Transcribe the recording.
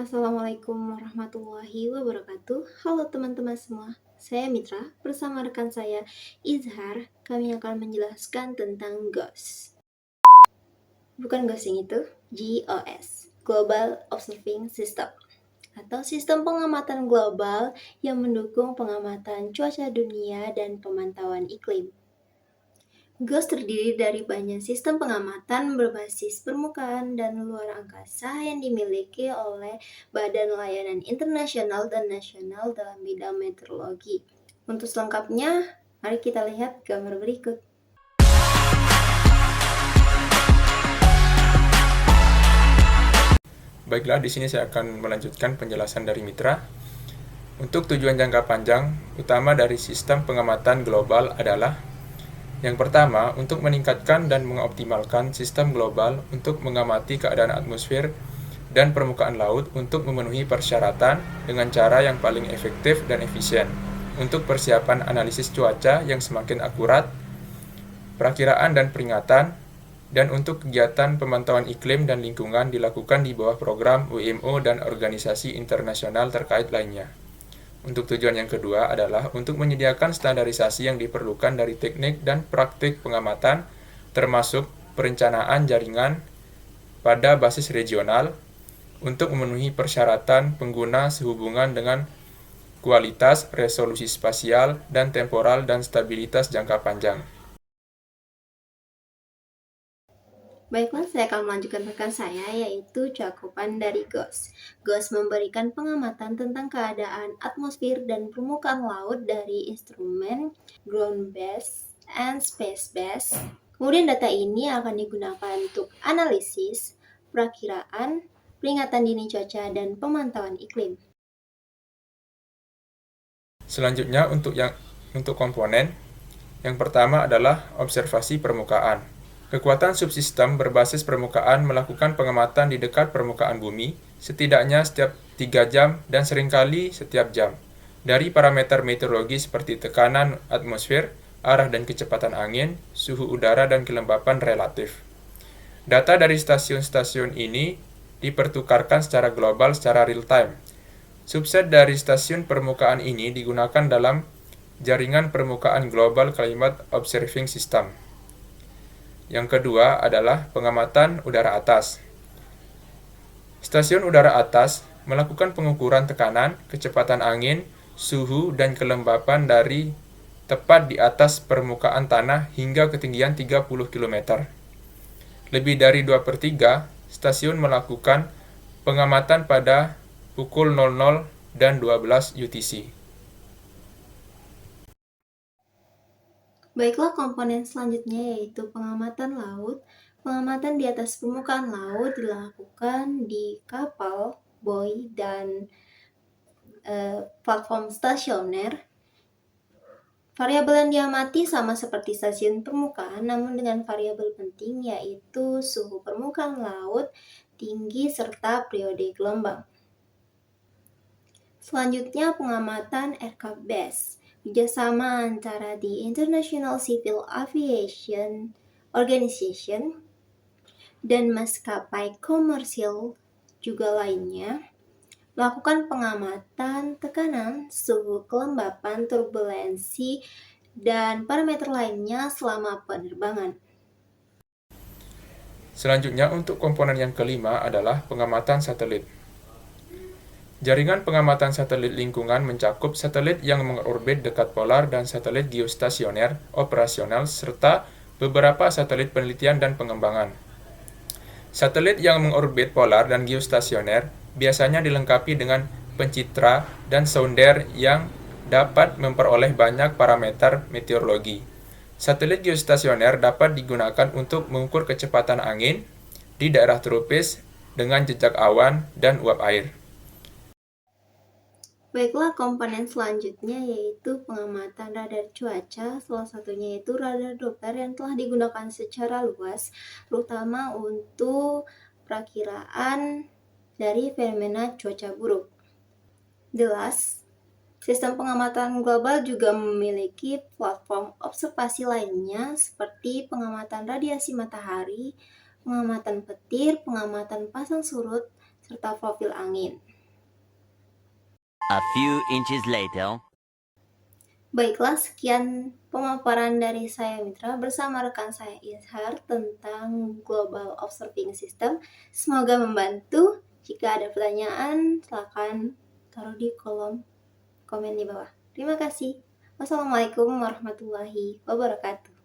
Assalamualaikum warahmatullahi wabarakatuh. Halo teman-teman semua, saya Mitra bersama rekan saya Izhar. Kami akan menjelaskan tentang GOS. Bukan ghosting itu, GOS, Global Observing System, atau sistem pengamatan global yang mendukung pengamatan cuaca dunia dan pemantauan iklim. GOS terdiri dari banyak sistem pengamatan berbasis permukaan dan luar angkasa yang dimiliki oleh Badan Layanan Internasional dan Nasional dalam bidang meteorologi. Untuk selengkapnya, mari kita lihat gambar berikut. Baiklah, di sini saya akan melanjutkan penjelasan dari Mitra. Untuk tujuan jangka panjang, utama dari sistem pengamatan global adalah yang pertama, untuk meningkatkan dan mengoptimalkan sistem global untuk mengamati keadaan atmosfer dan permukaan laut untuk memenuhi persyaratan dengan cara yang paling efektif dan efisien untuk persiapan analisis cuaca yang semakin akurat, perakiraan dan peringatan, dan untuk kegiatan pemantauan iklim dan lingkungan dilakukan di bawah program WMO dan organisasi internasional terkait lainnya. Untuk tujuan yang kedua adalah untuk menyediakan standarisasi yang diperlukan dari teknik dan praktik pengamatan, termasuk perencanaan jaringan pada basis regional, untuk memenuhi persyaratan pengguna sehubungan dengan kualitas, resolusi spasial, dan temporal dan stabilitas jangka panjang. Baiklah, saya akan melanjutkan rekan saya, yaitu cakupan dari GOS. GOS memberikan pengamatan tentang keadaan atmosfer dan permukaan laut dari instrumen ground-based and space-based. Kemudian data ini akan digunakan untuk analisis, perakiraan, peringatan dini cuaca, dan pemantauan iklim. Selanjutnya untuk komponen, yang pertama adalah observasi permukaan. Kekuatan subsistem berbasis permukaan melakukan pengamatan di dekat permukaan bumi, setidaknya setiap 3 jam dan seringkali setiap jam, dari parameter meteorologi seperti tekanan atmosfer, arah dan kecepatan angin, suhu udara, dan kelembapan relatif. Data dari stasiun-stasiun ini dipertukarkan secara global secara real-time. Subset dari stasiun permukaan ini digunakan dalam jaringan permukaan global Climate Observing System. Yang kedua adalah pengamatan udara atas. Stasiun udara atas melakukan pengukuran tekanan, kecepatan angin, suhu, dan kelembapan dari tepat di atas permukaan tanah hingga ketinggian 30 km. Lebih dari 2/3 stasiun melakukan pengamatan pada pukul 00 dan 12 UTC. Baiklah, komponen selanjutnya yaitu pengamatan laut. Pengamatan di atas permukaan laut dilakukan di kapal, buoy, dan platform stasioner. Variabel yang diamati sama seperti stasiun permukaan, namun dengan variabel penting yaitu suhu permukaan laut, tinggi, serta periode gelombang. Selanjutnya pengamatan aircraft base. Kerjasama antara the International Civil Aviation Organization dan maskapai komersil juga lainnya melakukan pengamatan tekanan, suhu, kelembapan, turbulensi, dan parameter lainnya selama penerbangan. Selanjutnya untuk komponen yang kelima adalah pengamatan satelit. Jaringan pengamatan satelit lingkungan mencakup satelit yang mengorbit dekat polar dan satelit geostasioner operasional serta beberapa satelit penelitian dan pengembangan. Satelit yang mengorbit polar dan geostasioner biasanya dilengkapi dengan pencitra dan sounder yang dapat memperoleh banyak parameter meteorologi. Satelit geostasioner dapat digunakan untuk mengukur kecepatan angin di daerah tropis dengan jejak awan dan uap air. Baiklah, komponen selanjutnya yaitu pengamatan radar cuaca, salah satunya yaitu radar Doppler yang telah digunakan secara luas, terutama untuk perakiraan dari fenomena cuaca buruk. Jelas, sistem pengamatan global juga memiliki platform observasi lainnya seperti pengamatan radiasi matahari, pengamatan petir, pengamatan pasang surut, serta profil angin. A few inches later. Baiklah, sekian pemaparan dari saya Mitra bersama rekan saya Izhar tentang Global Observing System. Semoga membantu. Jika ada pertanyaan, silakan taruh di kolom komen di bawah. Terima kasih. Wassalamualaikum warahmatullahi wabarakatuh.